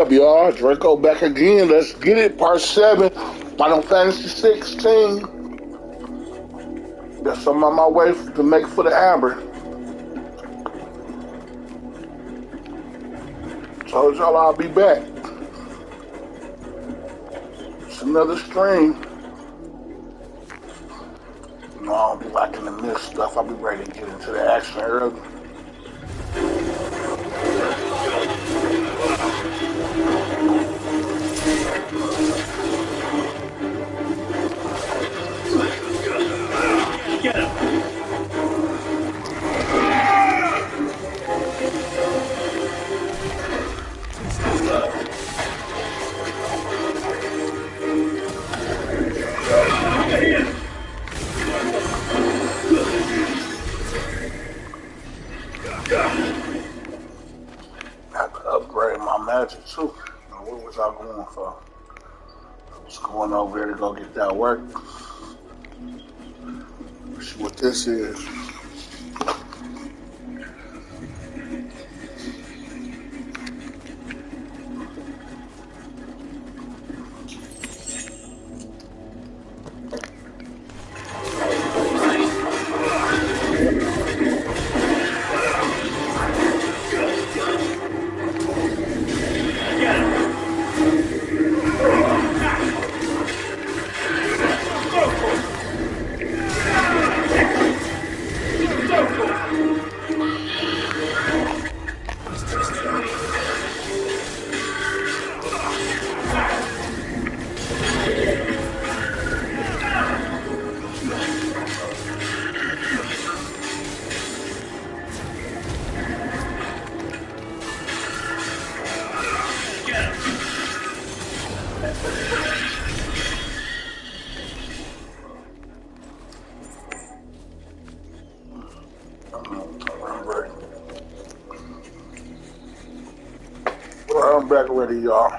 Up, y'all? Draco back again. Let's get it. Part 7. Final Fantasy 16. Guess I'm on my way to make for the Amber. Told y'all I'll be back. It's another stream. No, I'll be liking the miss stuff. I'll be ready to get into the action early. Get him! I have to upgrade my magic too. Now, what was I going for? I was going over here to go get that work. Let's see what this is. I'm back ready, y'all.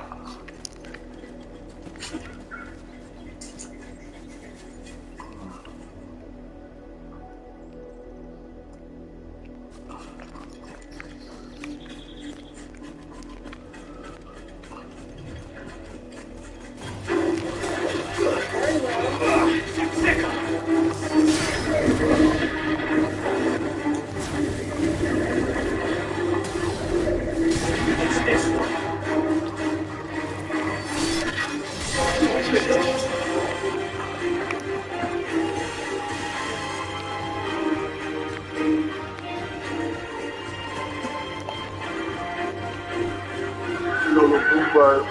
But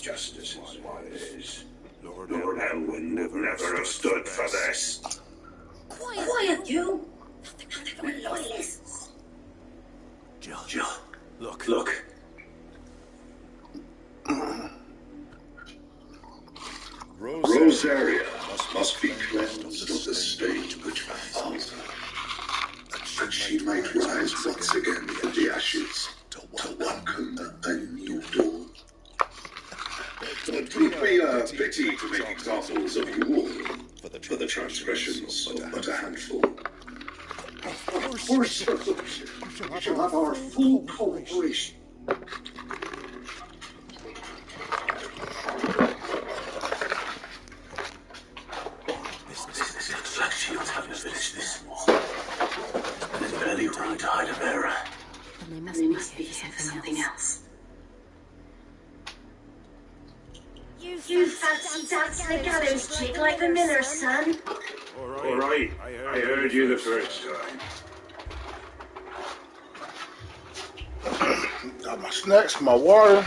justice is wise. Lord Elwyn never stood for this. Quiet, you! Nothing but loyalists. Jill, look. Rosaria must be cleansed of the state which befalls her, and she might rise once again from the ashes to welcome a new dawn. It would be a pity to make examples of you all for the transgressions of but a handful. Of course, you shall have our full cooperation. Tide of error. And they must be here for something else. You fancy dancing a gallows jig like the miller's son? All right, I heard you the first time. Got my snacks, my water.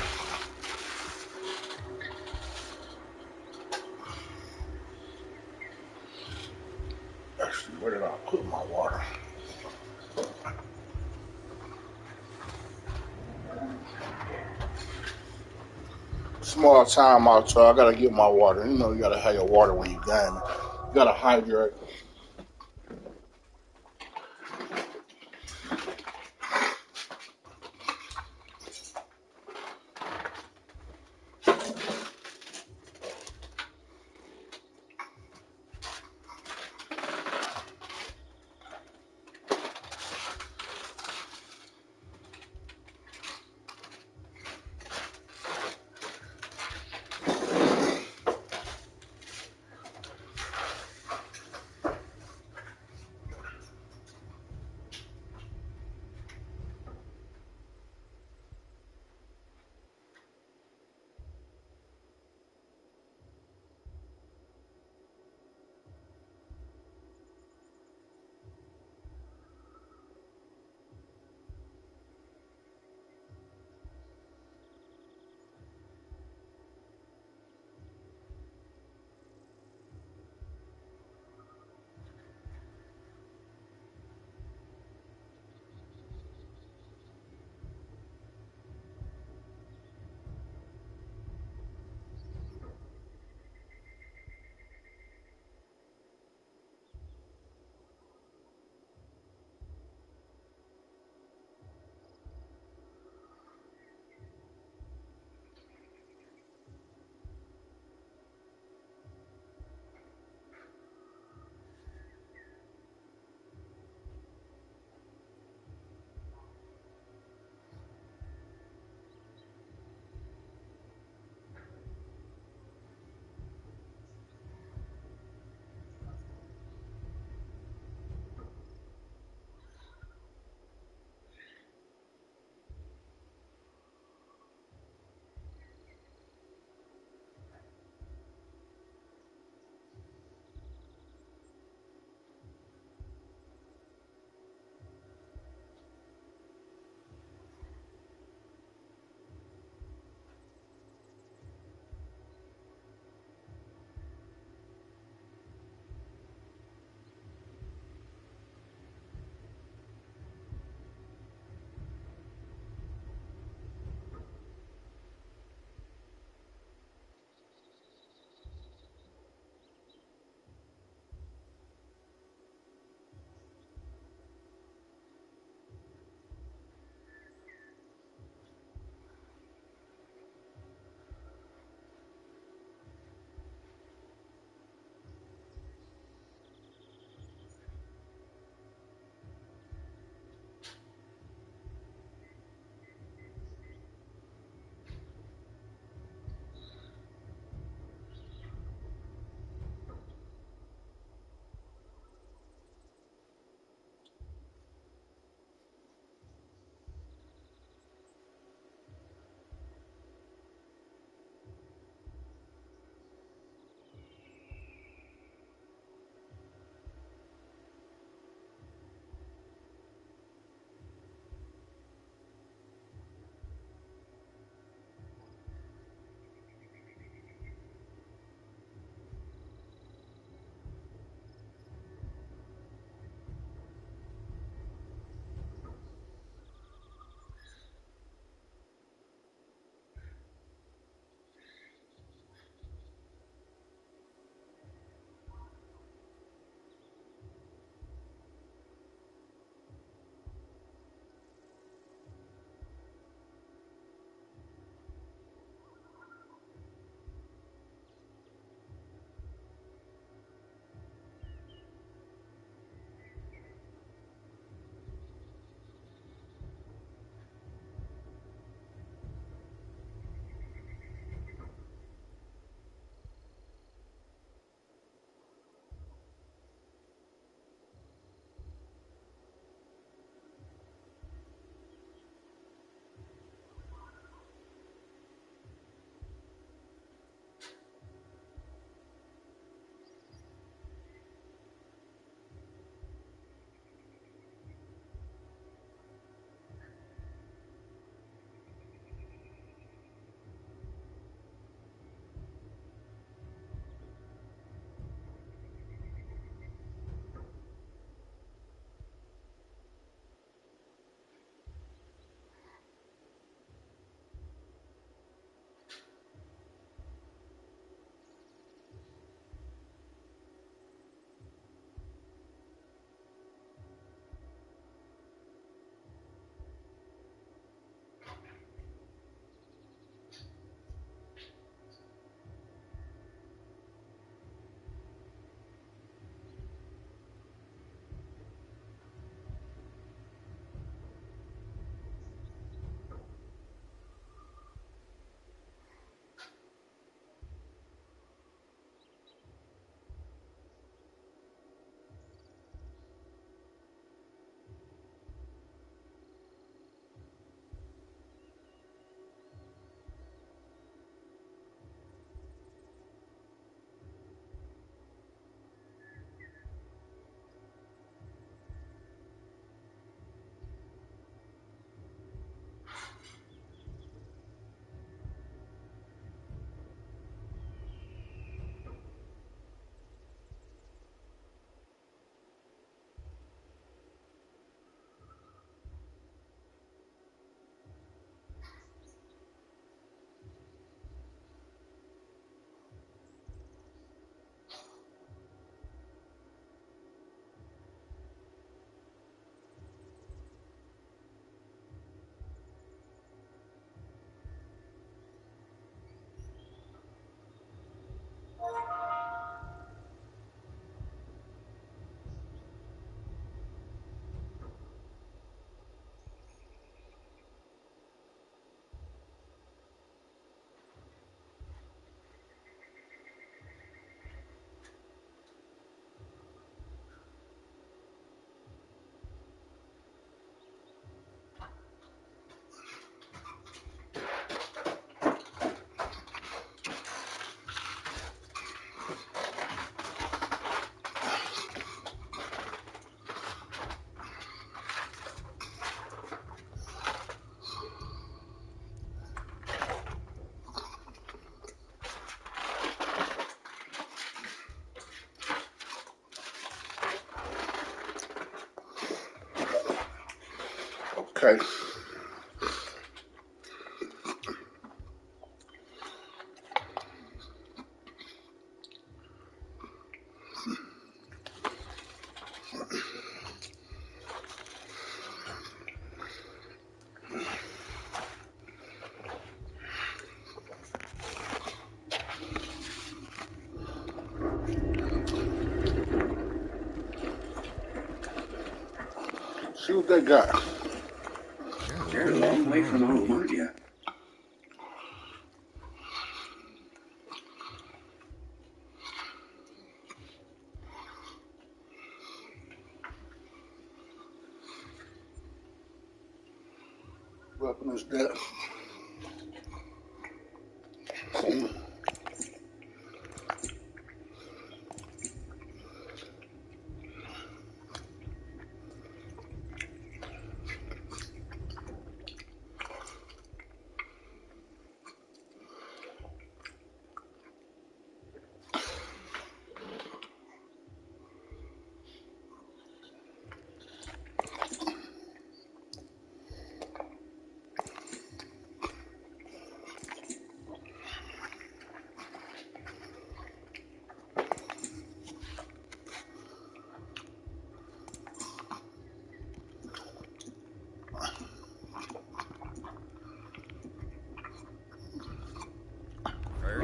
Actually, where did I put my water? Small time out, y'all. I gotta get my water. You know, you gotta have your water when you gaming. You gotta hydrate. Okay. See what they got. They're a long way from home, aren't you? Weapon is death.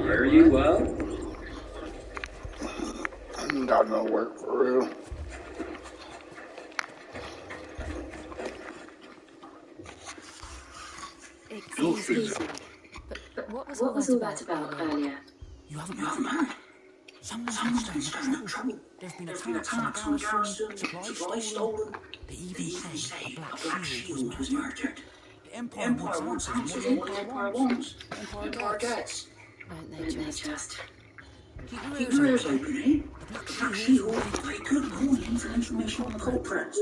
Are you well? I ain't got no work for real. Excuse me, but what was all that about earlier? You haven't heard? Someone's been stirring up trouble. There's been attacks on the garrison, supplies stolen. They even say a Black Shield was murdered. The Empire wants answers, and what the Empire wants. The Empire gets. Don't they just? Keep your ears open, eh? The Black Shield is very good at holding for information on the culprits.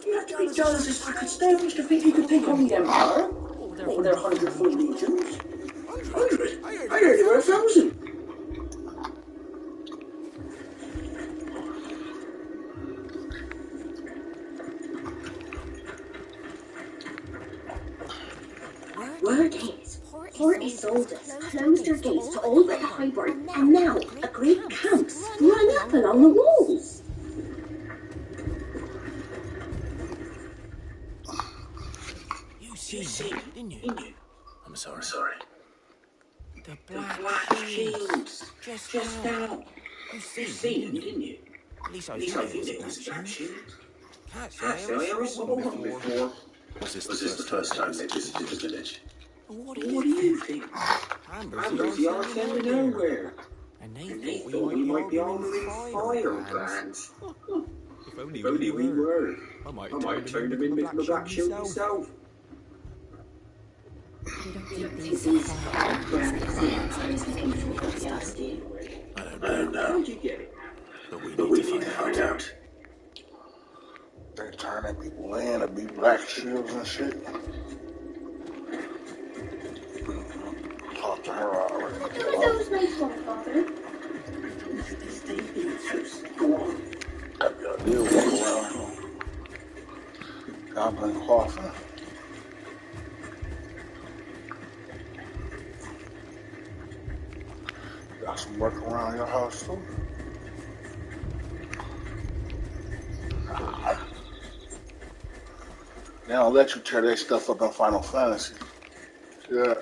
You'd have to be jealous as I could stand to think you could take on the Empire. What were their 100-foot legions? 100? I heard there were 1,000. Word is, Porty soldiers closed their gates to all but the Highborn, and now a great camp sprung up along the walls. You see, didn't you? I'm sorry. The Black Shields. Just now. You seen, didn't you? At least I think it was a Black Shield. Can't say I ever saw one before. Was this the first time they visited the village? What do you think? Amber's the arse end of nowhere. And they thought we might be ordering firebrands. If only we were. I might turn them into a Black Shield myself. You don't think these firebrands I don't know. How'd you get it? But we need to find out. They turning people in to be Black Shields and shit. Talk to her already. What are those made for, Father? Stay in the house. Go on. Got the idea walk around here. Goblin coughing. Got some work around your house too? They don't let you tear their stuff up in Final Fantasy. Yeah.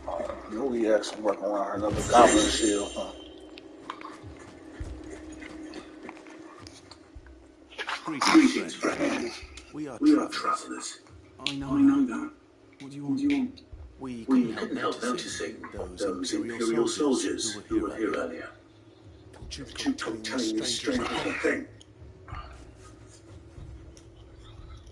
I knew he had some work around her, another goblin shield, huh? Greetings, friend. We are travelers. I know that. What do you want? We couldn't help noticing those Imperial soldiers who were here earlier. Don't you Keep telling me strange little thing.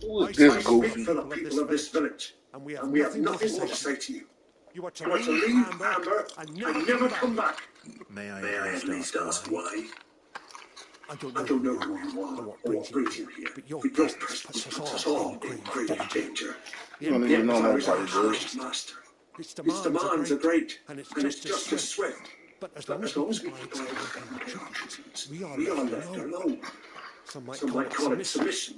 Who is this goofy? For the people of this village, and we have nothing more to say to you. You are to You are to leave leave Amber and and never come back. May May I at least ask why? I I don't know who you are or what brings you here, but your presence puts us all in grave danger. You don't even know Empire is our nobody, dude. highest master. Its demands are great, and it's just as swift. But as long as we provide significant treatment, we are left alone. Some might call it submission.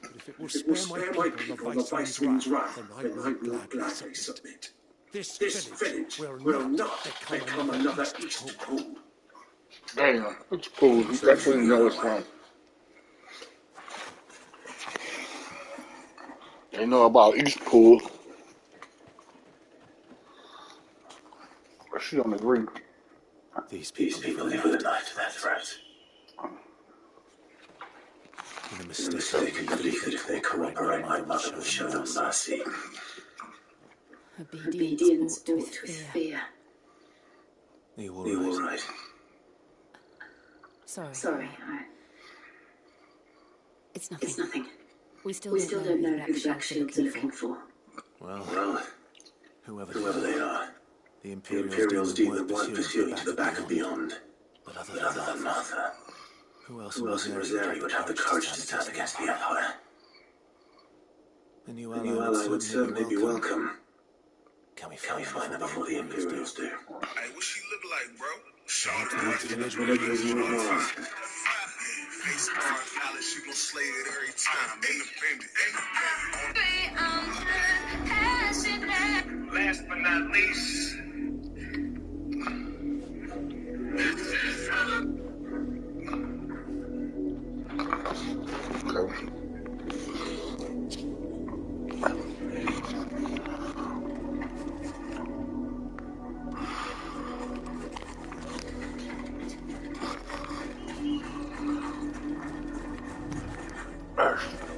But if it will spare my people the Viceman's wrath, then I will gladly submit. This village will not become another Eastpool. Damn, it's cool. That's when you know it's wrong. They know about Eastpool. But she don't agree. These people live with a knife to their throat. In the mistaken belief that if they cooperate, my mother will show them mercy. Obedience bought with fear. Are you all right? Sorry. It's nothing. We still don't know who the Black Shields are looking for. Well, whoever they are, the Imperials deem them worth pursuing to the back and beyond. But other than Martha, who else in Rosaria would have the courage to stand against the Empire? A new ally would certainly be welcome. Can we find them before the Imperials do? Hey, what she look like, bro? Sean Face hard, Alice, she gon' slay it every time. Independent. Last but not least.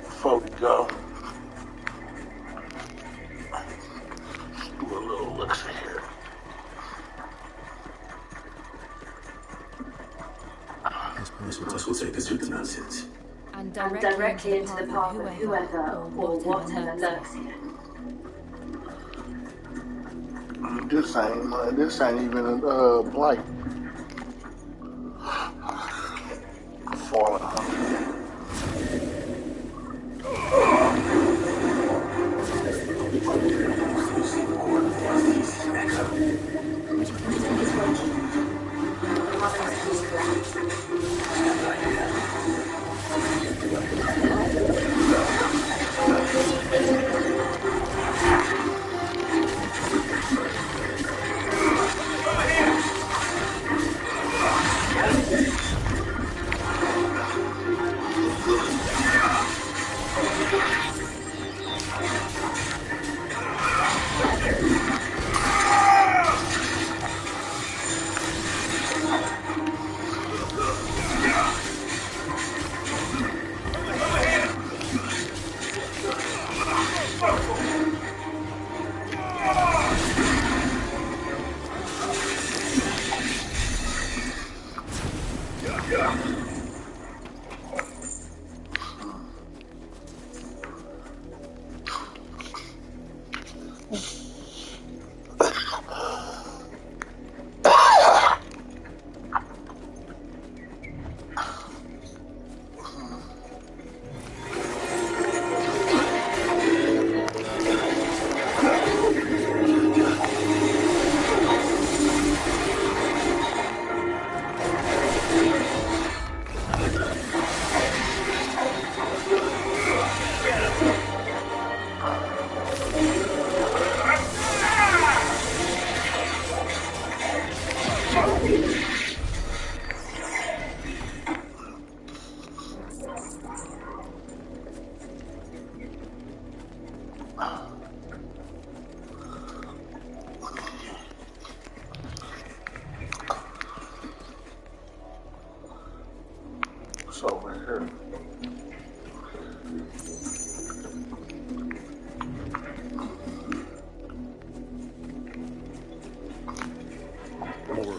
Before we go, let's do a little look here. This will take us through the mountains. And directly into the path of whoever or whatever lurks here. This ain't even a blight. Fallen hunter.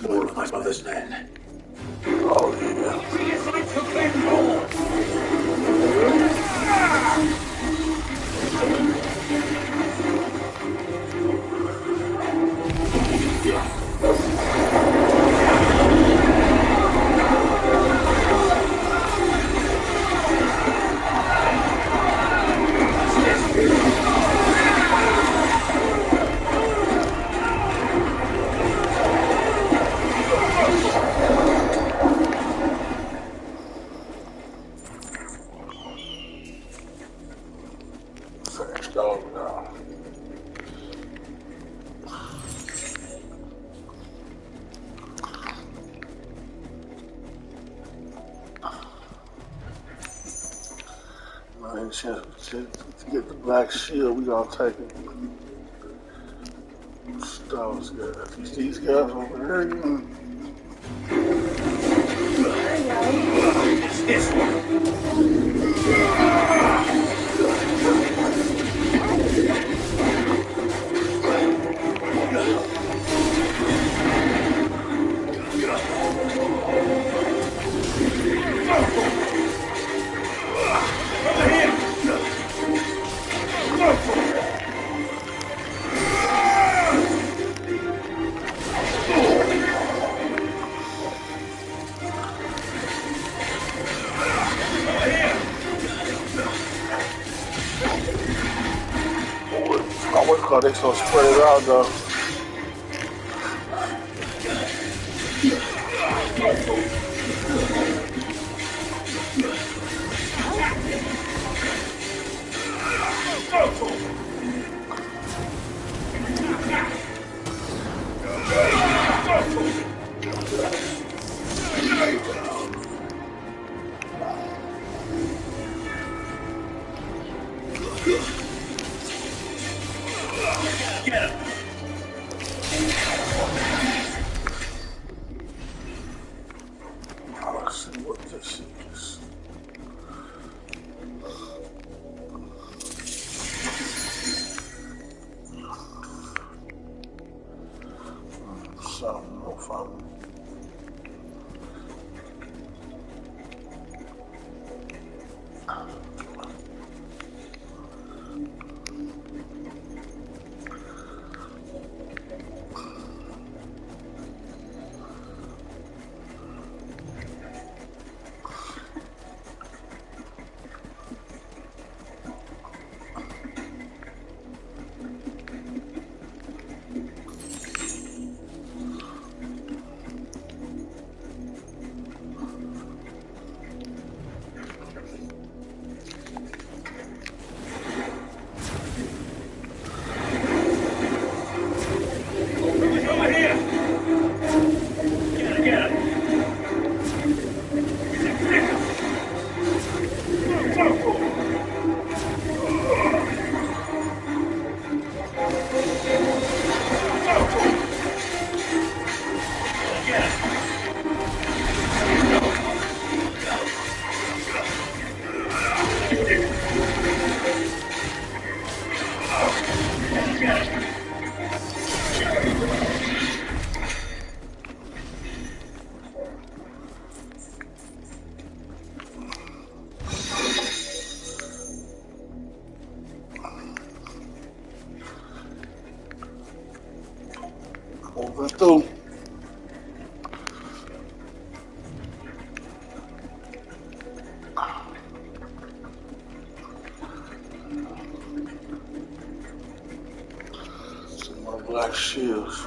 More of my mother's men. Oh, yeah. stove now. Man, to get the black shield, we gonna take it. Stove's good. These guys over there, This one. they so spread it out though. Moving through. Some more black shields.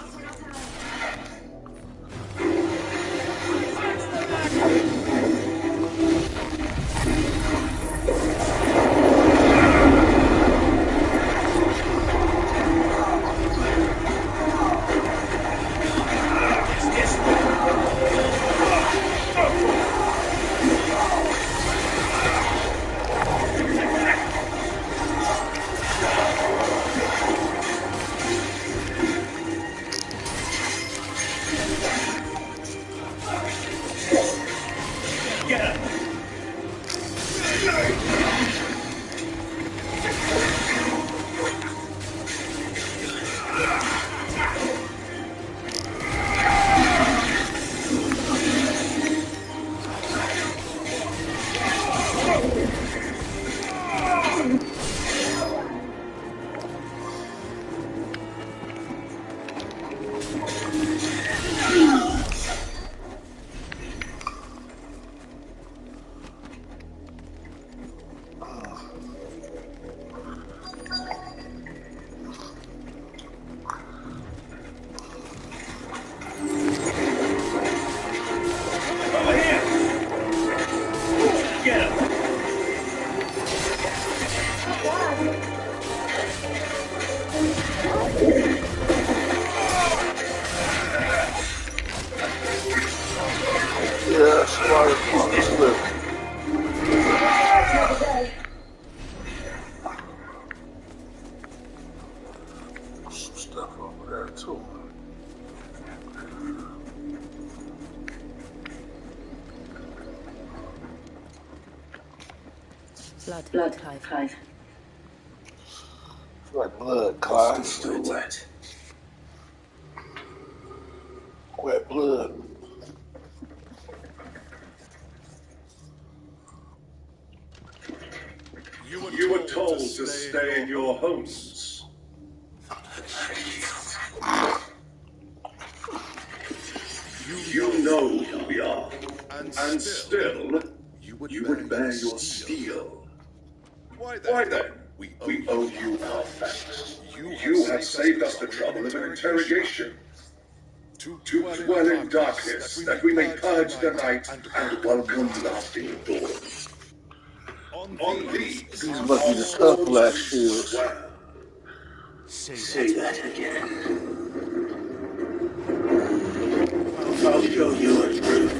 Blood, Clive. Clive. It's like blood, Clyde. Still wet. Wet blood. You were told to stay in your homes. You know who we are, and still you would bear your steel. Why then? We owe you our thanks. You have saved us the trouble of an interrogation. To dwell in darkness, that we may purge the night and welcome lasting dawn. On these These must be the tough Black Shields. Say that again. I'll show you a truth.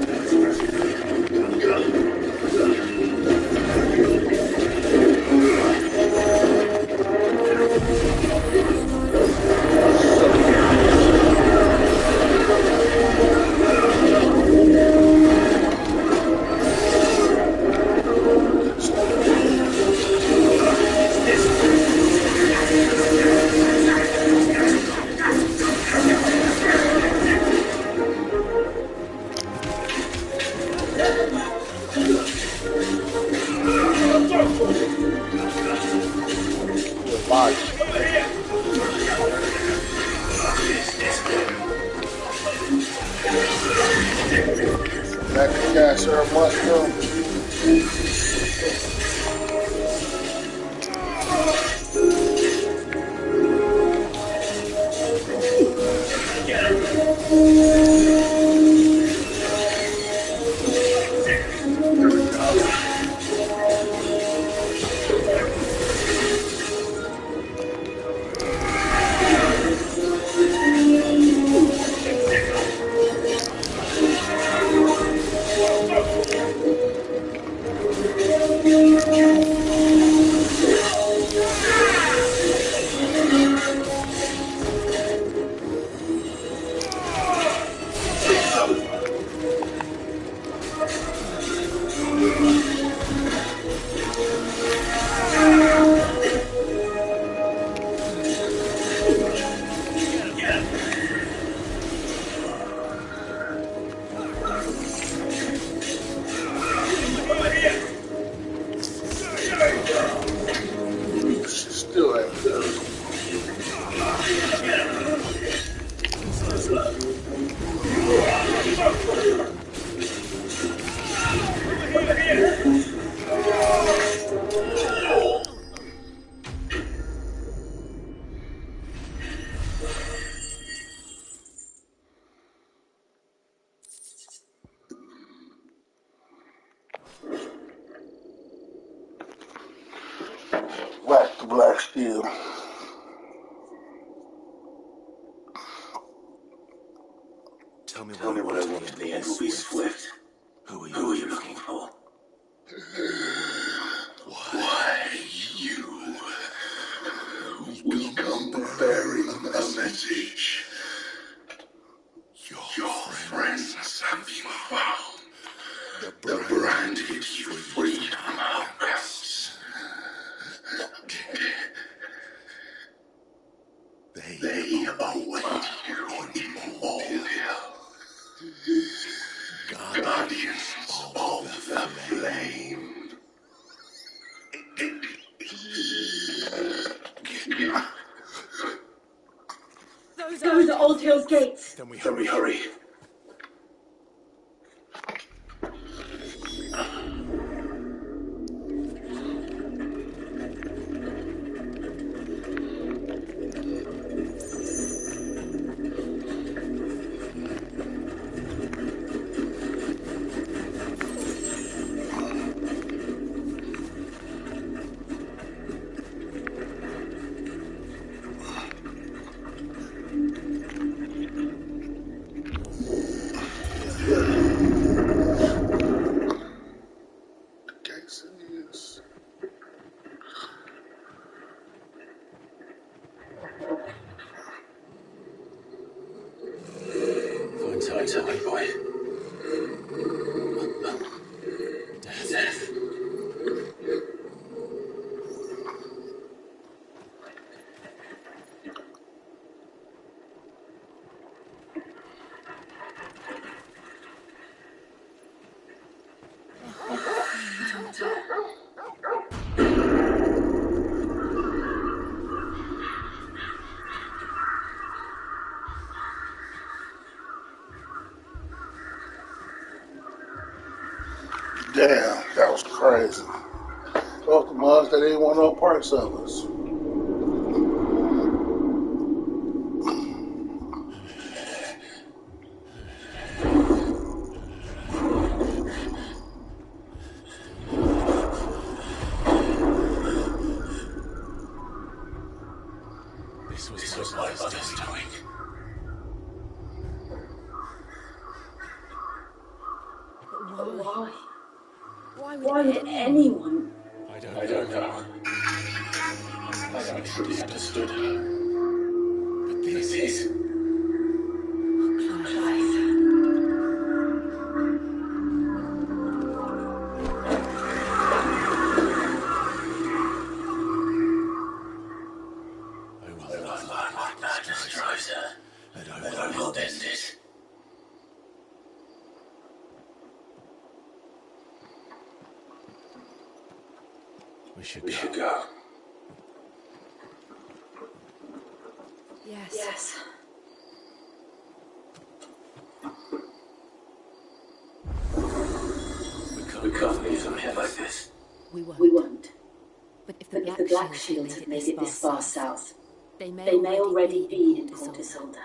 Back to cancer mushroom. Still ain't done. Whack the Black Shield. Tell me what I want to the end will be swift. Who are you looking for? Why you? We come bearing a message. Your friends have been found. The brand gives you freedom outcasts. They await you in Moldhill. Guardians of the Flame. Those are Old Hill's gates. Then we hurry. Inside, boy. Death. Damn, that was crazy. Those the ones that didn't want no parts of us. This was my mother's doing. But why? Why Why would would anyone? I don't know. I never truly understood her. But this... Clive. I will not learn what madness drives her, and I will end it. We should go. Yes. We can't leave them here like this. We won't. But if the Black Shield have made it this far south, they may already be in Port Isolde.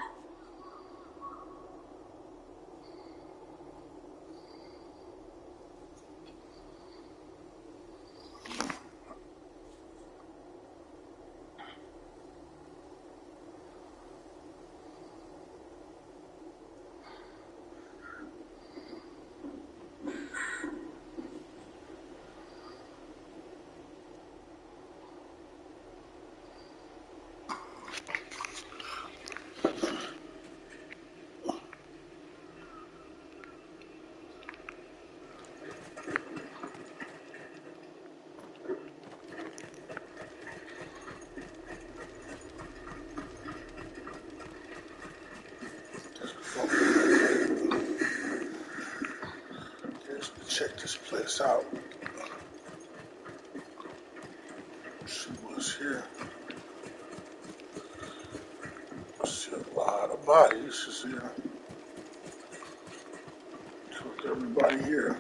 Check this place out. See what's here. See a lot of bodies is here. Took everybody here.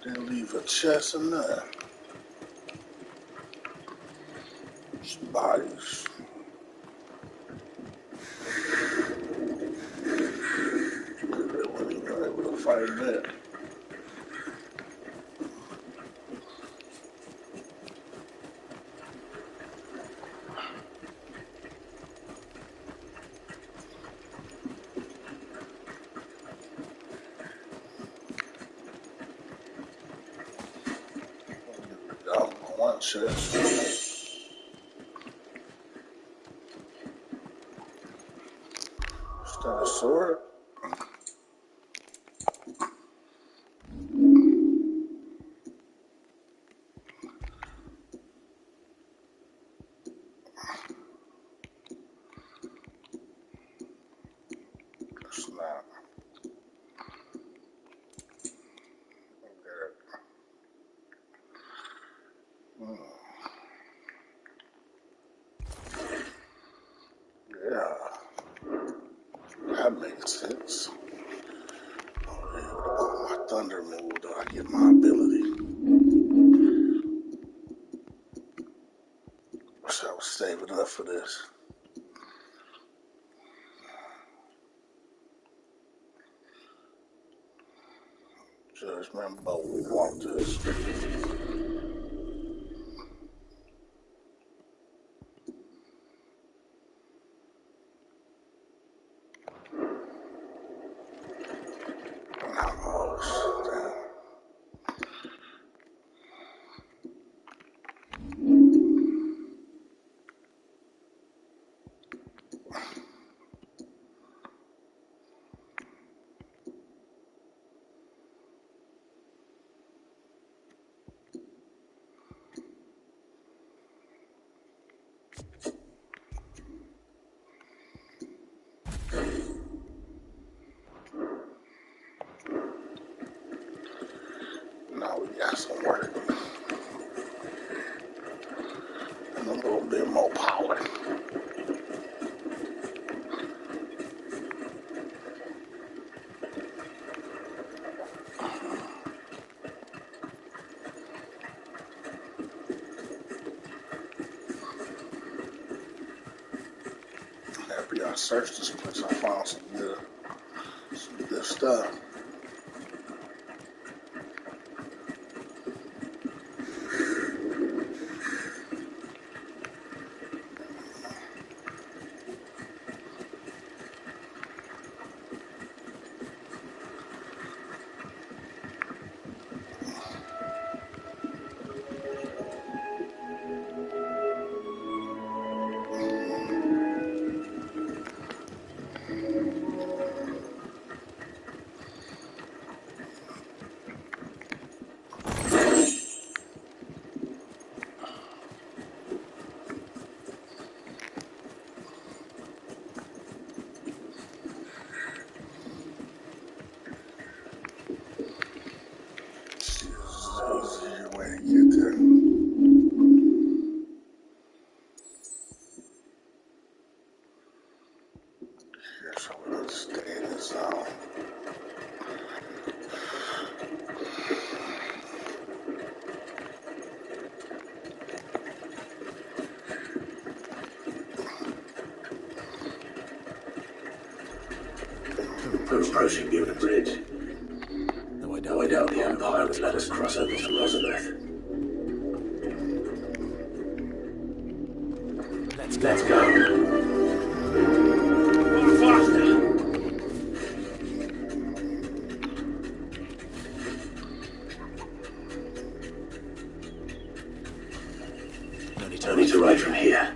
Didn't leave a chest or nothing. Just bodies. They weren't even able to fight that. One chest. Is that a sword? It's not. Yeah, that makes sense. Oh, my thunder move, do I get my ability? Wish I was saving up for this. Just remember, we want this. Now we got some work and a little bit more power. FBI searched this place. I found some good stuff. We're approaching the bridge. No, I doubt the Empire would let us cross over to Elizabeth. Let's go. More faster. No need to ride from here.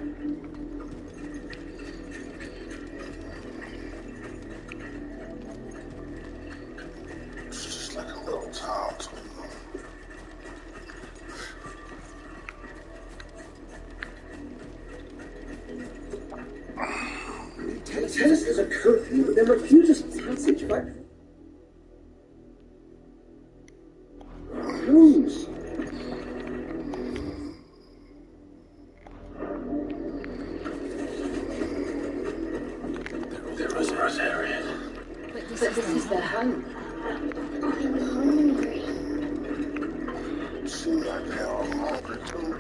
There's a curfew that refuses passage by rooms. There was Rosarian. But this is their home. I'm hungry. Seems like they are hungry too.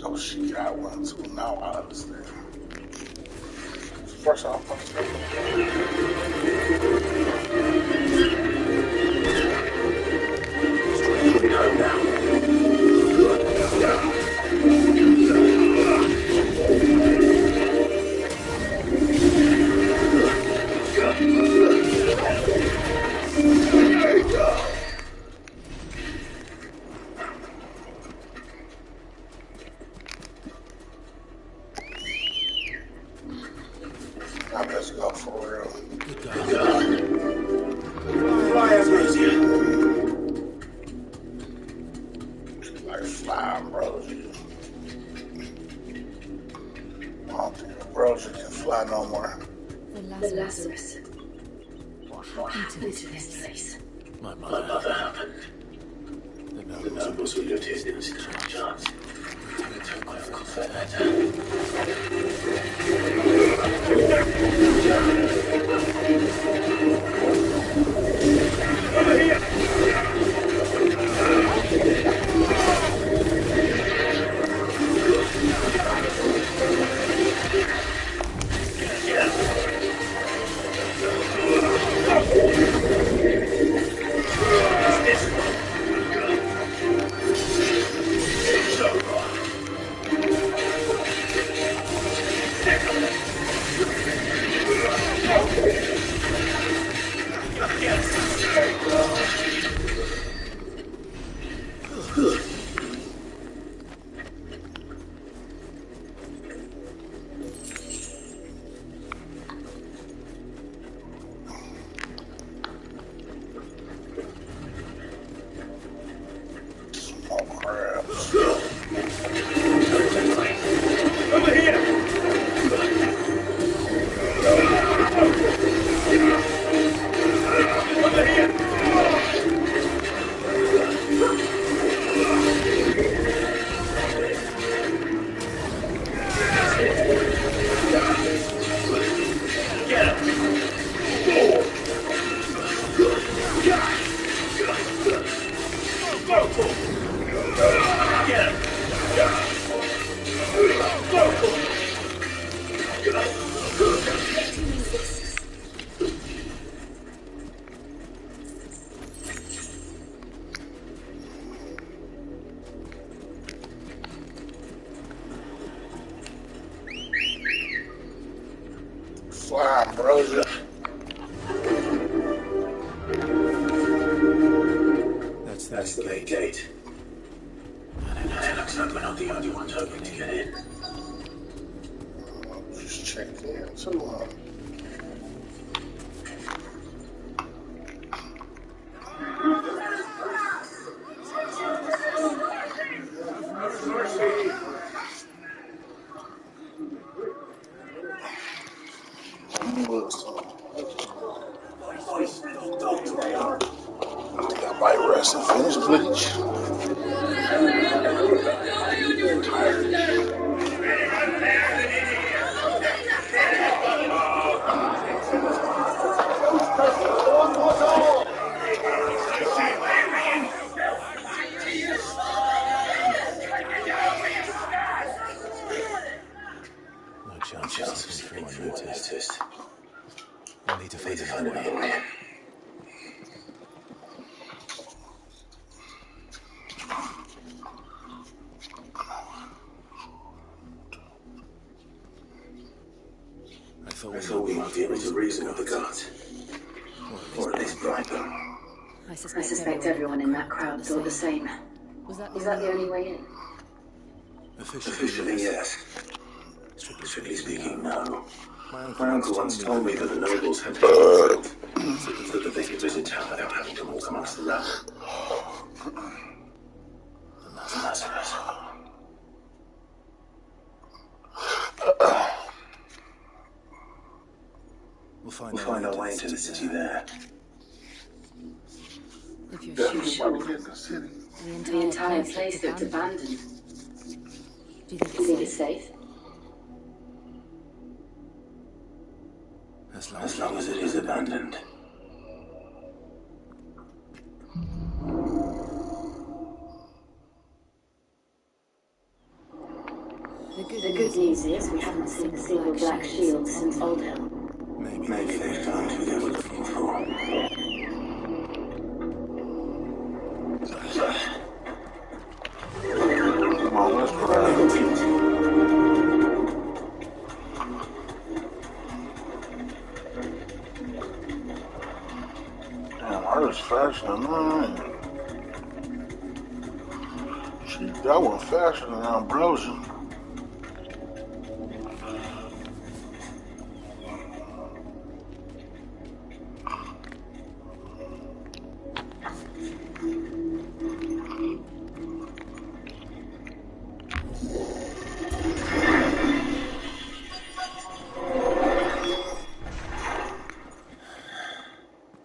Oh, she got one too. Now I understand. First off, I best go for real. Good God. Fly, Ambrosio. Like fly, Ambrosia. I don't think Ambrosia can fly no more. The Lazarus. What happened to this place? My My mother. mother happened. The The nobles nobles who lived here didn't stand a chance. They took my comfort letter. Over here! Oh, crabs. Over here! Over here! Get him! Get him! Fly, Ambrosia. That's the main gate. And it looks like we're not the only ones hoping to get in. Just check in too. I think I might rest and finish bleach. No chance of slipping through unnoticed. I I need to need to find find another another way. way. I thought we might be able to reason with the guards. Or at least bribe them. I suspect everyone in that crowd thought the same. Was that the only way in? Officially, yes. Strictly speaking, no. My uncle once told me that the nobles had been killed, so that they could visit town without having to walk amongst the rabble. The Lazarus. We'll find our way into the city there. If you're Definitely sure, want to get in the city. the entire place looked abandoned. Do you think it's safe? As long as it is abandoned. The good news is we haven't seen a single black shield since Old Hill. Maybe they found who they were looking for. Come on, let's ride. Damn, hers faster than mine. Shit, that one faster than Ambrosia.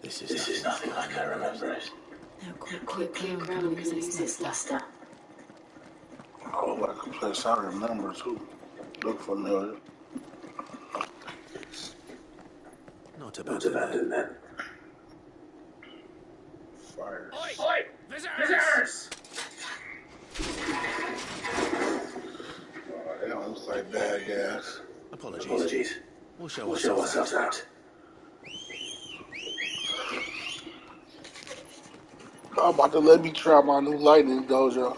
This is nothing like I remember it. Now quick ground exists, Lester. Oh, like a place I remember too. Look familiar. Not abandoned then. Fire. Oi! Visitors! Oh, that looks like bad gas. Apologies. We'll show ourselves out. How about to let me try my new lightning dojo?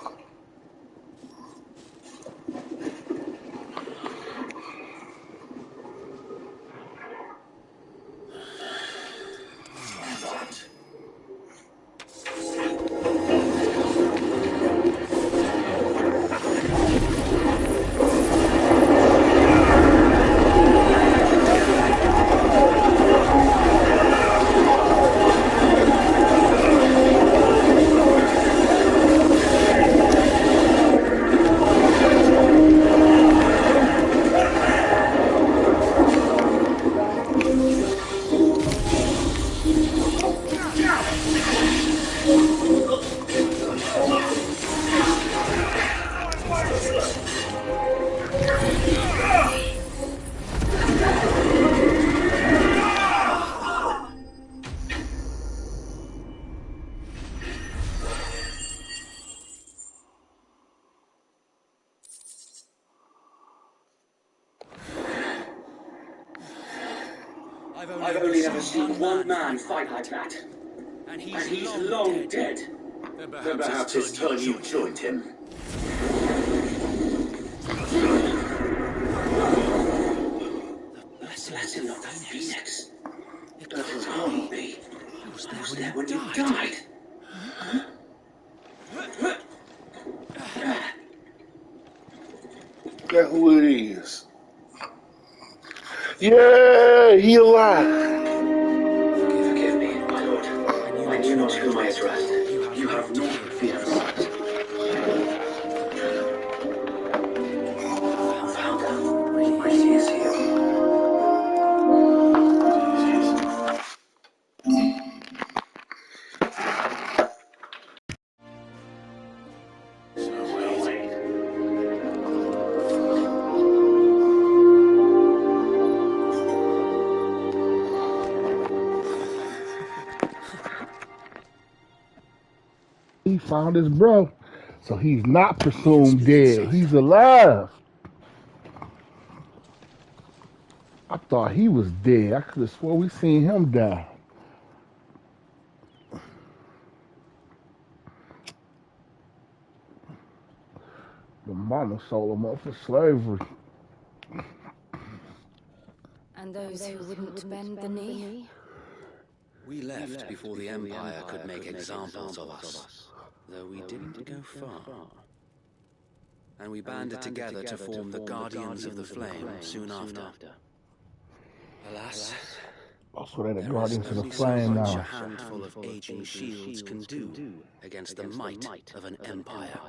I've only ever seen one man fight like that. And he's long dead. Then perhaps it's time you joined him. The blessing of the Phoenix. It can't be. I was there when you died. Look at who it is. Yeah, he alive. Forgive me, my lord. I knew not whom I addressed. You have no fear. Found her. She is here. He found his bro, so he's not presumed dead. He's alive. I thought he was dead. I could have swore we seen him die. The mama sold him up for slavery. And those who wouldn't bend the knee? We left before the Empire could make examples of us, though we didn't go far. And we banded together to form the Guardians of the Flame soon after. Alas, Also, they're the there is Guardians of the only so Flame much a now. handful of aging shields can do against the might of an empire.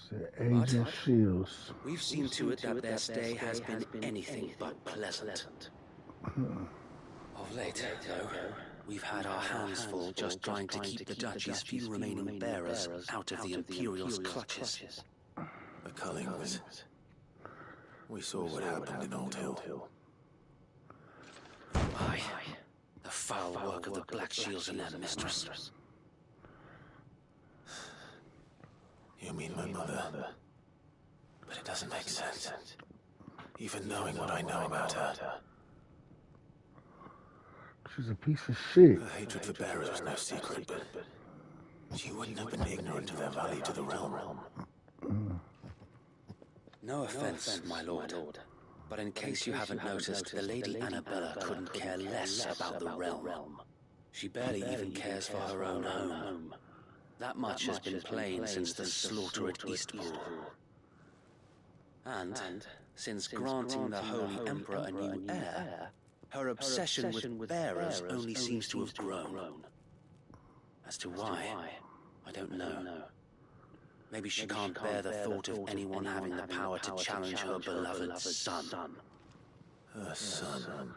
Said Agent Shields. We've seen to it that their stay has been anything but pleasant. Of late, though, we've had our hands full just trying to keep the Duchy's few remaining bearers out of the Imperial's clutches. The Cullings. We saw what happened in Old Hill. Aye, the foul work of the Black Shields and their mistress. You mean my mother? But it doesn't make sense. Even knowing what I know about her. She's a piece of shit. Her hatred for bearers was no secret, but she wouldn't have been ignorant of their value to the realm. No offense, my lord, but in case you haven't noticed, the Lady Annabella couldn't care less about the realm. She barely even cares for her own home. That much has been plain since the slaughter at Eastpool. And since granting the Holy Emperor a new heir, her obsession with bearers only seems to have grown. As to why, I don't know. Maybe she can't bear the thought of anyone having the power to challenge her beloved son. Her son.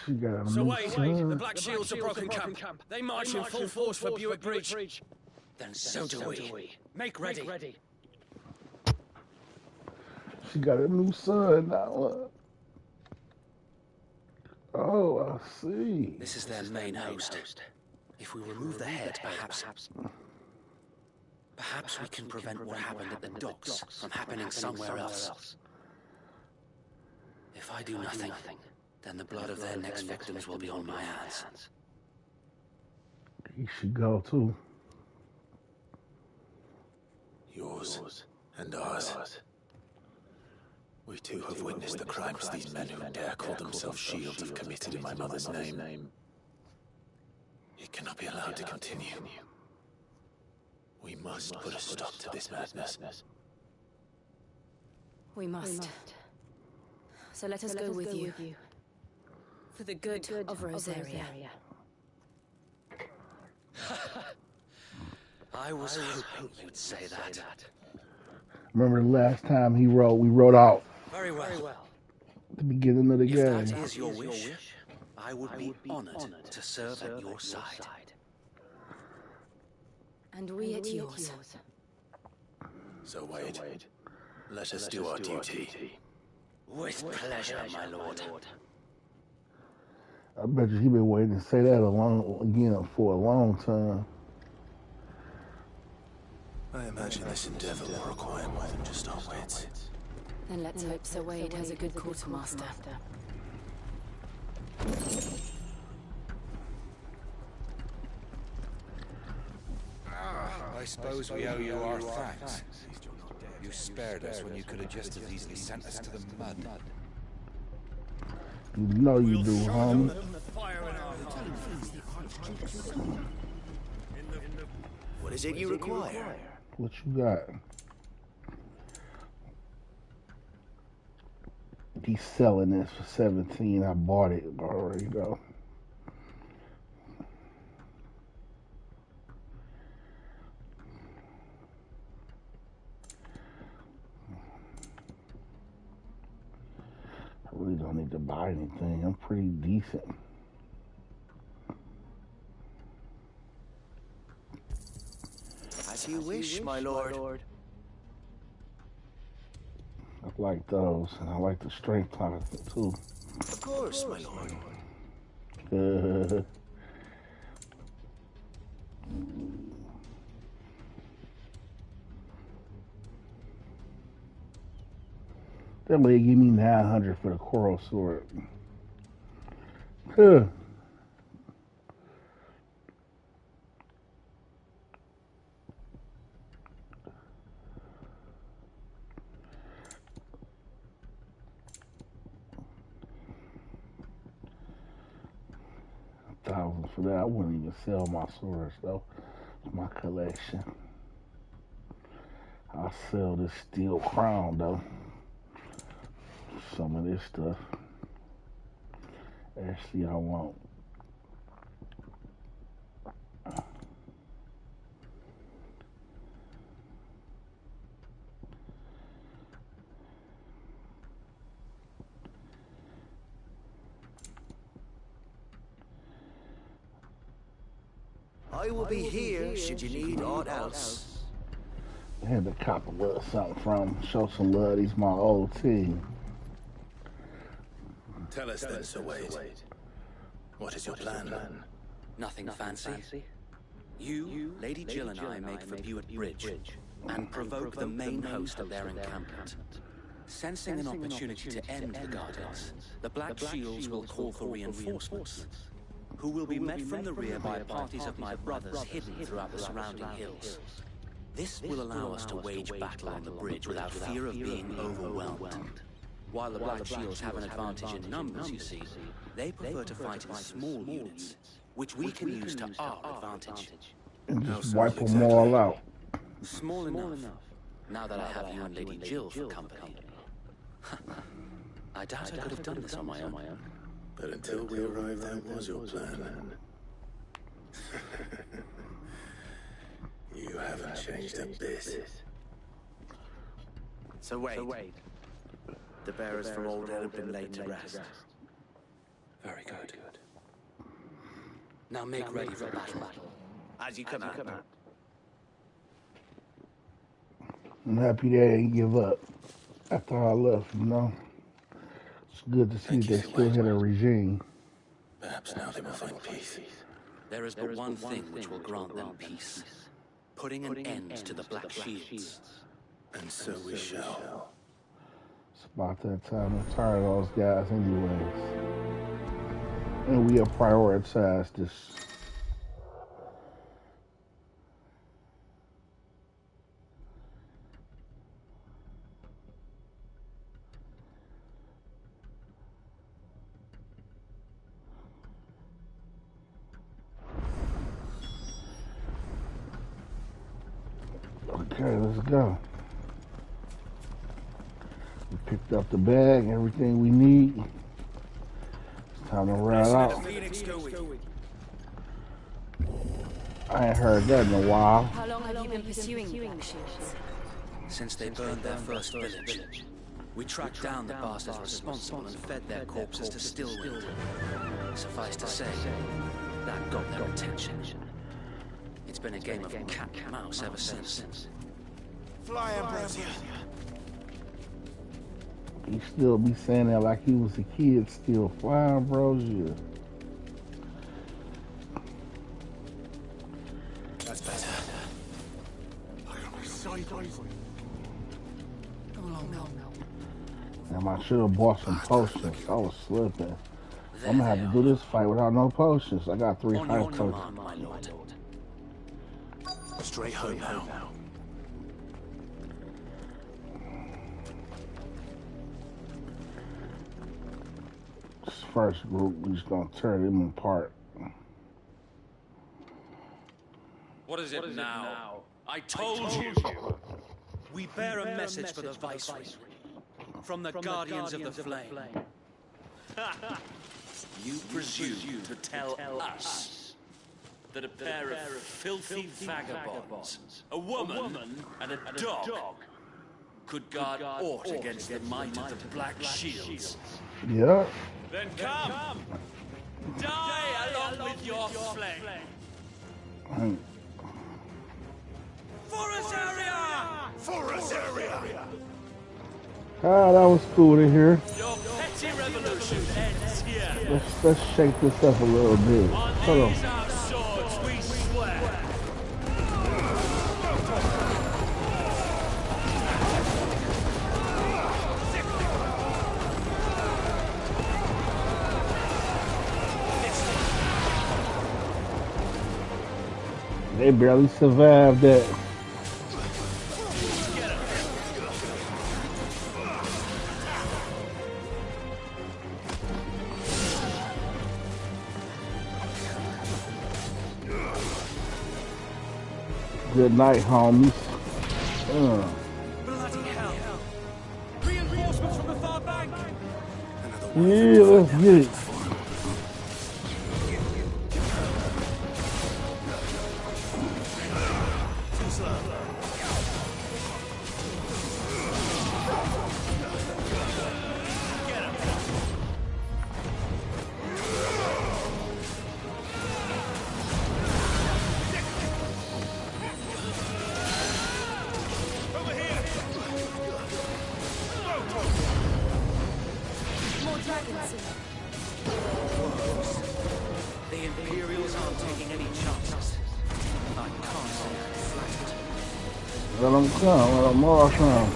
She got a So new wait, son. the Black Shields have broken camp. They march in full force for Buick Bridge. Then so do we. Make ready. She got a new son now. Oh, I see. This is their main host. If we remove the head, perhaps we can prevent what happened at the docks from happening somewhere else. If I do nothing, then the blood of their next victims will be on my hands. He should go too. Yours and ours. We too have witnessed the crimes these men who dare call themselves shields have committed in my mother's name. It cannot be allowed to continue. We must put a stop to this madness. We must. So let us go with you. For the good of Rosaria. I was hoping you'd say that. Remember the last time we wrote out Very well. the beginning of the If game. that is your wish, I would be honored to serve at your side. And we at yours. So Wade, let us do our duty. With pleasure, my lord. I bet you he been waiting to say that for a long time. I imagine this endeavor will require more than just our wits. Then let's hope Sir Wade has a good quartermaster. I suppose we owe you our thanks. You spared us when you could have just as easily sent us to the mud. You know you do, homie. What is it you require? What you got? He's selling this for 17. I bought it already though. I really don't need to buy anything. I'm pretty decent. As you wish, my lord. I like those, and I like the strength tonic too. Of course, my lord. That lady give me 900 for the coral sword. Huh. $1,000 for that. I wouldn't even sell my swords though. It's my collection. I'll sell this steel crown though. Some of this stuff. Actually, I won't. I will be here should you need aught else. I had to cop a little something from. Show some love. He's my old team. Tell us then, Sir Wade. What is your plan? Nothing fancy. You, Lady Jill and I make for Buick Bridge. and provoke the main host of their encampment. Sensing an opportunity to end the Guardians, the Black Shields will call for reinforcements, who will be met from the rear by parties of my brothers hidden throughout the surrounding hills. This will allow us to wage battle on the bridge without fear of being overwhelmed. While the Black Shields have an advantage in numbers, you see, they prefer to fight in small units, which we can use to our advantage. And just wipe them all out. Small enough, now that I have you and Lady Jill for company. I doubt I could have done this on my own. But until we arrived, that was your plan. You haven't changed a bit. So wait. The bearers from Old Hill have been laid to rest. Very good. Now make ready for battle. As you command. I'm happy they didn't give up after I left, you know. It's good to see they still had a regime. Perhaps now they will find peace. There is but one thing which will grant them peace. Putting an end to the Black Shields. And so we shall. It's about that time. I'm tired of those guys anyways. And we have prioritized this. Okay, let's go. We picked up the bag, everything we need. It's time to ride out. I ain't heard that in a while. How long have you been pursuing the Black Shields? Since they burned their first village, we tracked down the bastards responsible and fed their corpses to Stillwind. Suffice to say, that got their attention. It's been a game of cat and mouse ever since. Fly, Ambrosia. He still be saying that like he was a kid still. Fly, Ambrosia. That's better. Damn, I should have bought some potions. I was slipping. I'm gonna have to do this fight without no potions. I got 3 high potions. My lord. Straight home now. This first group, we're just gonna tear them apart. What is it now? I told you. We bear a message for the Viceroy. From the Guardians of the Flame. You presume to tell us that a pair of filthy vagabonds, a woman and a dog, could guard aught against the might of the Black Shields. Yeah. Then come! Die along with your flame! Forest area! Ah, that was cool to hear. Your petty revolution ends here. Let's shake this up a little bit. Hold on. These our swords we swear. They barely survived that. Good night, homies. Bloody hell! Reinforcements from the far bank! Yeah, let's get it. the Imperials aren't taking any chances. I can't say I'm flattered. Let them come. Let them all come.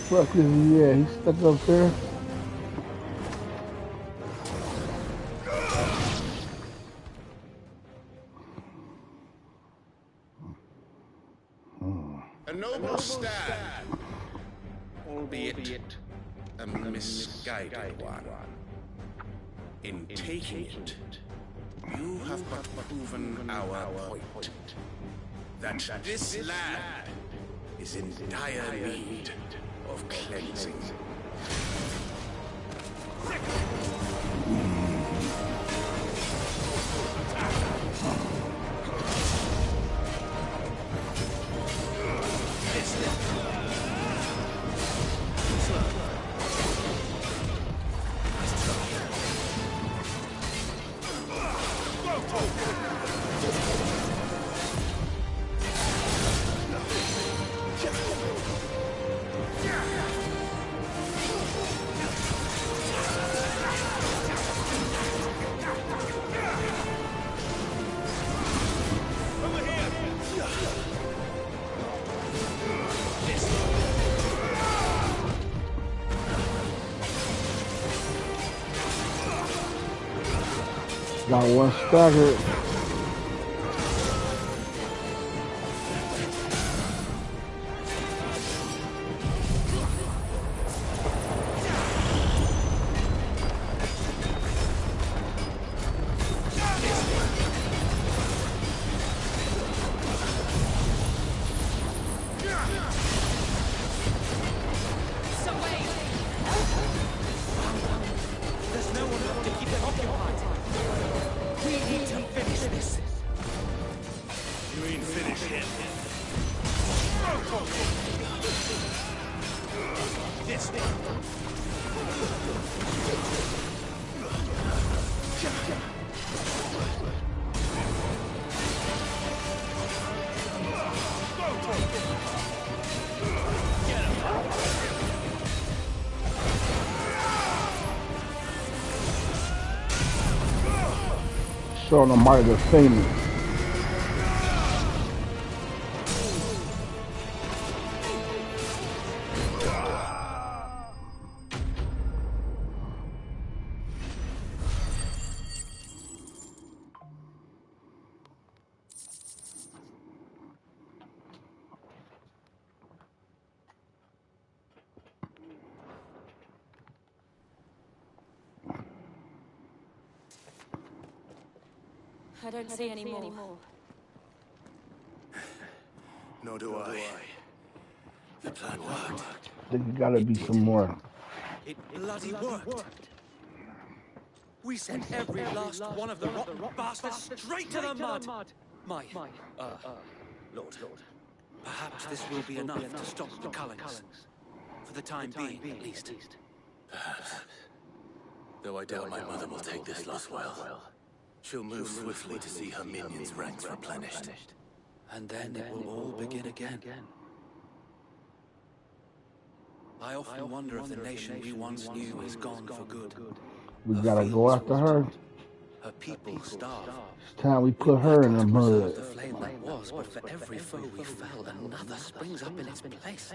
Fuck is he at? He's stuck up there. A noble stand, albeit a misguided one. In taking it, you have but proven our point, that this land is in dire need of cleansing. Got one staggered. Showing them might have seen it. I don't see any more. Nor do I. The plan worked. I think it gotta be some more. It bloody worked. We sent every last one of the rotten bastards straight to the mud. My, Lord. Perhaps this will be enough to stop the Cullens. For the time being, at least. Perhaps. Though I doubt my mother will take this loss well. She'll move swiftly to see her minions' ranks replenished. And then it will all begin again. I often wonder if the nation we once knew is gone for good. We gotta go after her. Her people starve. It's time we put her in the mud. The flame that was, but for every foe we fell, another springs up in its place.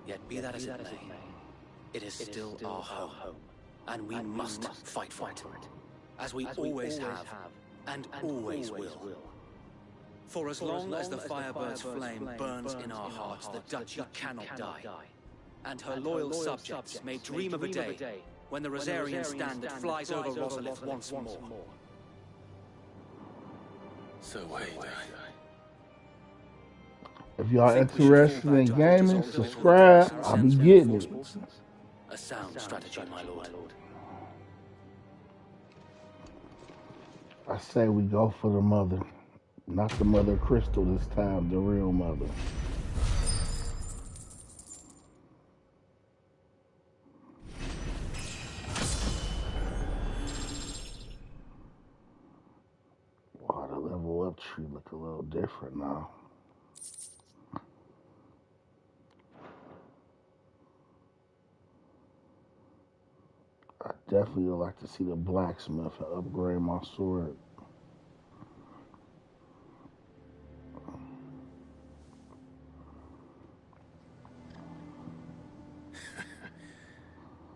Yet be that as it may, it is still our home, and we must fight for it. As we always have, and always will. For as long as the Firebird's flame burns in our hearts, the Duchy cannot die. And her loyal subjects may dream of a day when the Rosarian standard flies over Rosalith once more. So wait. If y'all interested in gaming, subscribe. I'll be getting it. A sound strategy, my lord. I say we go for the mother. Not the Mother Crystal this time, the real mother. Wow, the level up tree look a little different now. I definitely would like to see the blacksmith and upgrade my sword.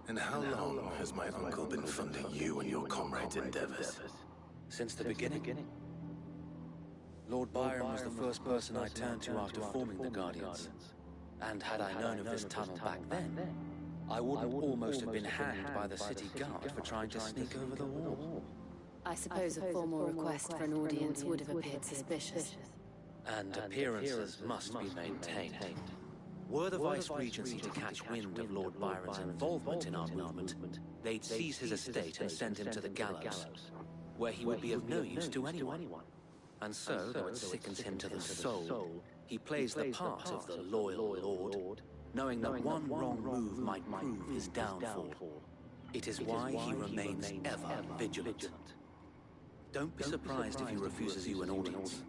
And how long has my uncle been funding you and your comrades' endeavors? Since the beginning. Lord Byron was the first person I turned to after forming the Guardians. And had I known of this tunnel back then, I wouldn't almost have been hanged by the city guard for trying to sneak over the wall. I suppose a formal request for an audience would have appeared suspicious. And appearances must be maintained. Were the Vice-Regency to catch wind of Lord Byron's involvement in our movement, they'd seize his estate and send him to the gallows, where he would be of no use to anyone. And so, though it sickens him to the soul, he plays the part of the loyal lord, knowing that one wrong move might prove his downfall. It is why he remains ever vigilant. Don't be surprised if he refuses you an audience,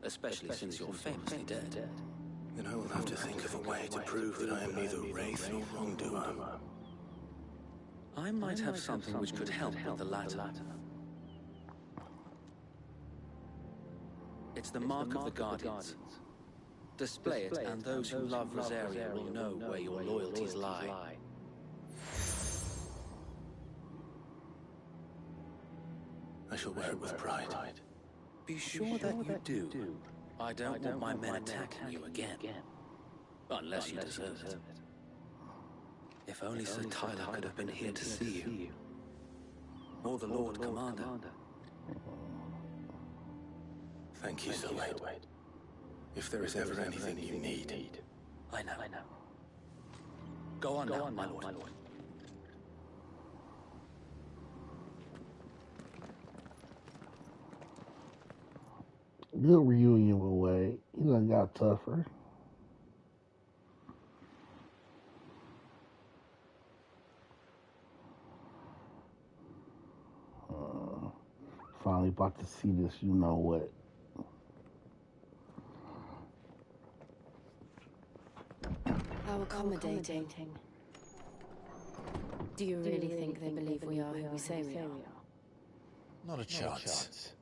especially since you're famously dead. Then I will have to think of a way to prove that I am neither wraith nor wrongdoer. I might have something which could help with the latter. It's the mark of the Guardians. Display it, and those who love Rosaria will know where your loyalties lie. I shall wear it with pride. Be sure that you do. I don't want my men attacking you again. Unless you deserve it. If only Sir Tyler could have been here to see you. Or the Lord Commander. Thank you, Sir Wade. If there is ever anything you need. I know. Go on now, my lord. Good reunion with Wade. He done got tougher. Finally about to see this, you know what. How accommodating. Do you really think they believe we are who we say we are? Not a chance.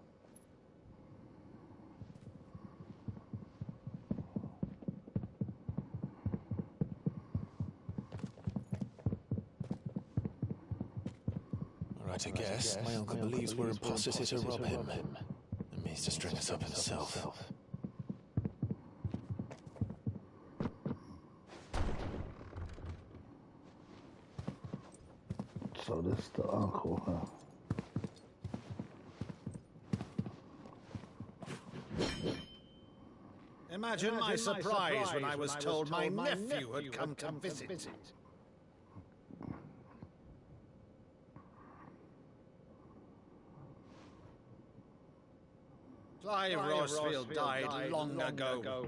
Right, I guess. My uncle believes we're imposters here to rob him. And means to string us up himself. So this the uncle, huh? Imagine my surprise when I was told my nephew had come to visit. Clive Rosfield died long ago.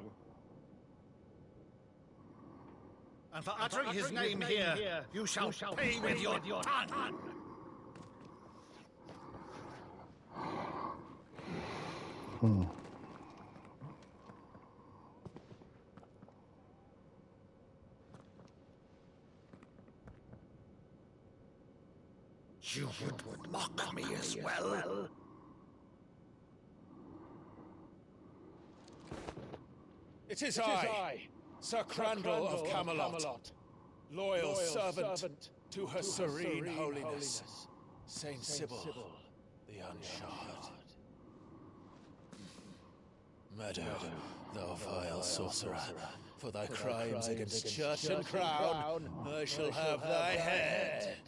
And for uttering his name here, you shall pay with your tongue. You would mock me as well. It is I, Sir Crandall of Camelot, loyal servant to her serene holiness, Saint Sybil, the Unshard. Murder, thou vile sorcerer, for thy crimes against church and crown, I shall have thy head.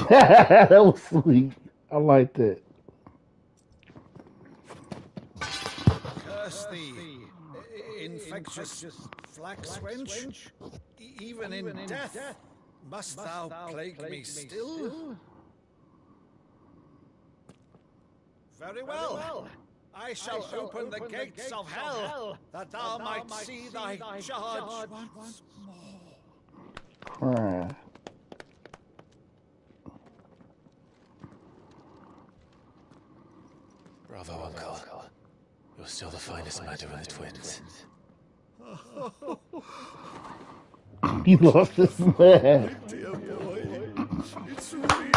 That was sweet. I like that. Curse thee, infectious flax wench. Even in death, must thou plague me still? Very well. I shall open the gates of hell, that thou might see thy charge once more. Bravo, Uncle. You're still the finest Madu in the twins. You lost this man. Dear boy, it's really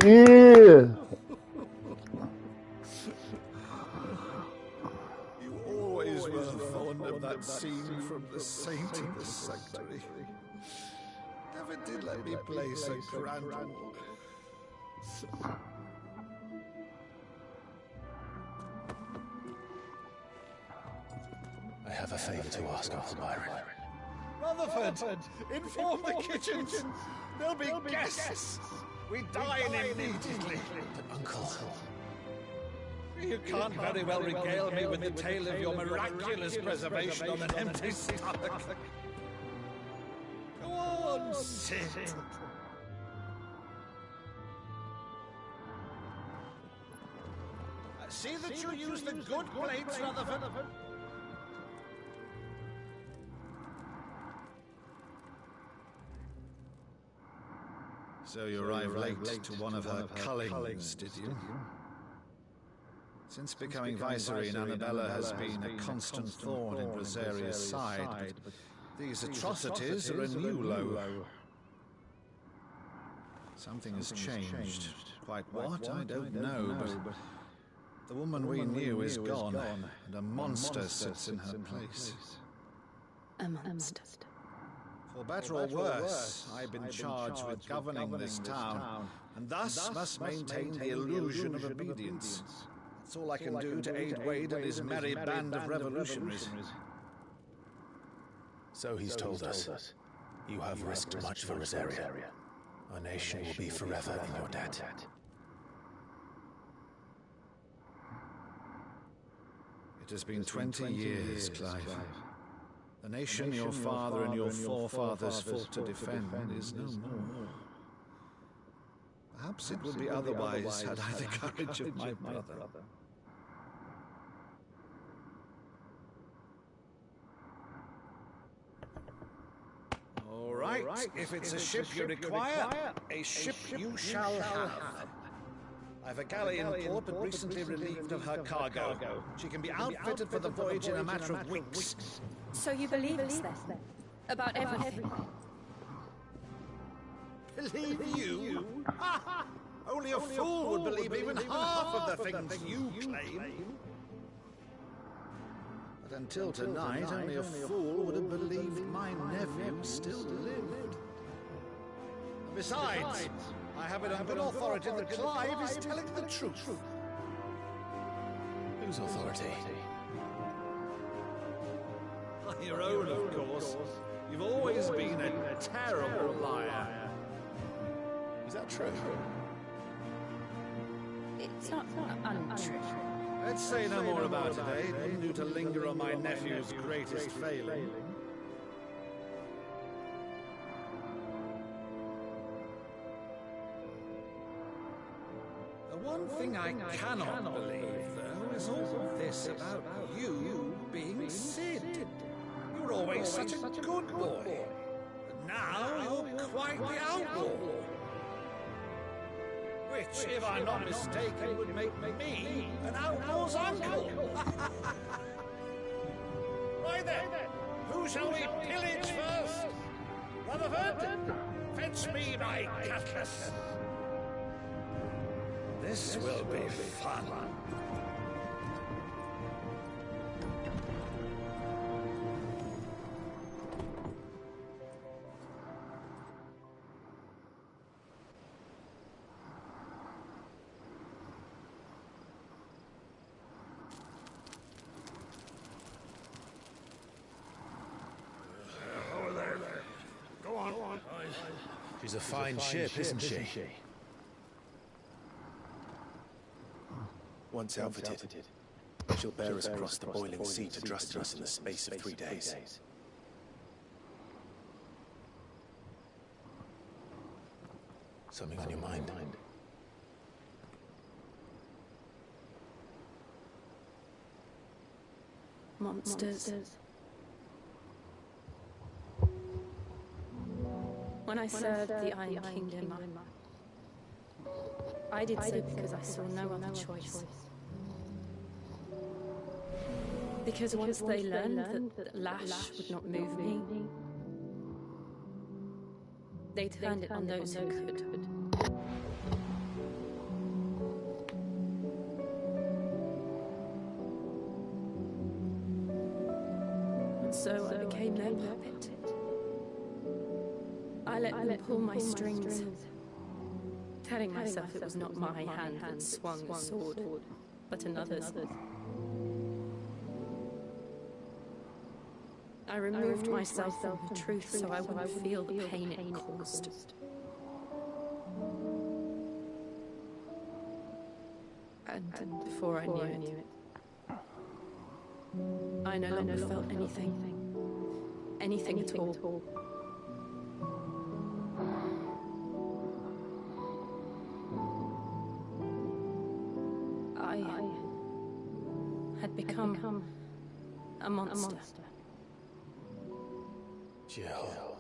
you. Yeah. You always were fond of that scene from The Saint in the Sanctuary. Never did let me play so grand. I have a favor to ask, Uncle Byron. Rutherford, inform the kitchens. There'll be guests. We dine immediately. But, Uncle... You can't very well regale me with the tale of your miraculous preservation on an empty stomach. Go on, sit. See that you use the good plates, Rutherford. So you arrived late to one of her cullings, did you? Since becoming Vicereine, Annabella has been a constant thorn in Rosaria's side, but these atrocities are a new low. Something has changed. Quite what, I don't know, but the woman we knew is gone, and a monster sits in her place. A monster. For better or worse, I've been charged with governing this town, and thus must maintain the illusion of obedience. That's all I can do to aid Wade and his merry band of revolutionaries. So he's told us. You have risked much for Rosaria. Our nation will be forever in your debt. It has been 20 years, Clive. The nation your father and your forefathers fought to defend is no more. Perhaps it would be otherwise had I the courage of my brother. All right, if it's a ship you require, a ship you shall have. I've a galley in port, but recently relieved of her cargo. She can be outfitted for the voyage in a matter of weeks. So you believe us then? About everything? Believe you? Only a fool would believe even half of the things you claim. But until tonight, only a fool would have believed my nephew still lived. Besides, I have it on good authority that Clive is telling the truth. Whose authority? Your own, of course. You've always been a terrible liar. Is that true? It's not untrue. Let's say no more about it, eh? It wouldn't do to linger on my nephew's greatest failing. The one thing I cannot believe, though, is all this about you being Sid. You were always such a good boy. But now you're quite the outlaw. Which, if I'm not mistaken, would make me an outlaw's uncle. Why then, who shall we pillage first? Rutherford, fetch me my cutlass. This will be fun. She's a fine ship, isn't she? Once outfitted, she'll bear us across the boiling sea to Drustos in the space of 3 days. Something on your mind? Monsters. When I served the Iron Kingdom, I did so because I saw no other choice. Because once they learned that Lash would not move me, they turned it on those who could. And so I became their puppet. I let them pull my strings, telling myself it was not my hand that swung the sword, but another's. I removed myself from the truth so I wouldn't feel the pain it caused. And before I knew it, I no longer felt anything at all. I had become a monster. Jill.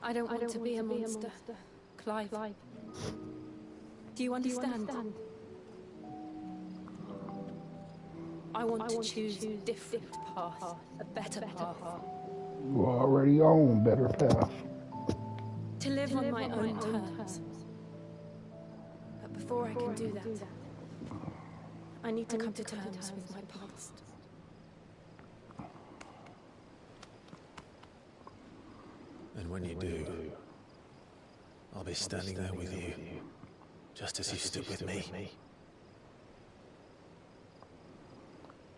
I don't want to be a monster, Clive. Do you understand? I want to choose a different path, a better path. You're already on better path. To live on my own terms. But before I can do that, I need to come to terms with my past. And when you do, I'll be standing there with you, just as you stood with me.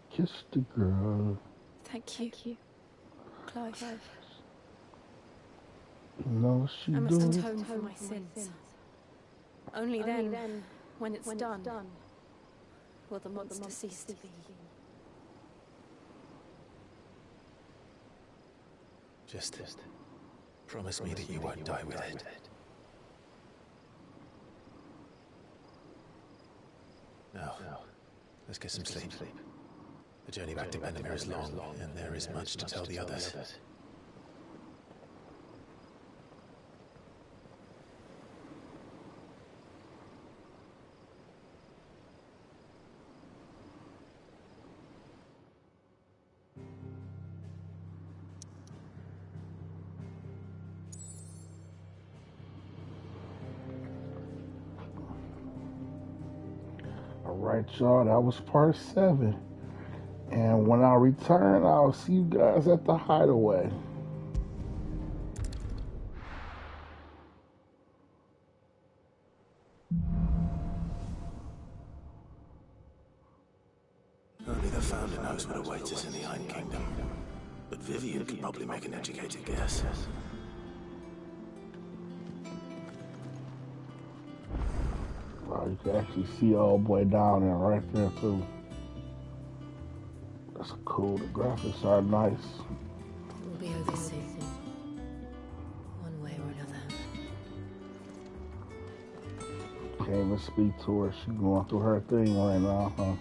Kiss the girl. Thank you, Clive. No, she I must atone for my sins. Only then, when it's done, will the monster cease to be. Just promise me that you won't die with it. Now, let's get some sleep. The journey back to Benamir is long, and there is much to tell the others. Alright, y'all, that was part 7. And when I return, I'll see you guys at the hideaway. Only the Founder knows what awaits us in the Iron Kingdom. But Vivian could probably make an educated guess. Wow, you can actually see old boy down there right there too. That's cool. The graphics are nice. We'll be over soon. One way or another. Can't even speak to her. She's going through her thing right now, huh?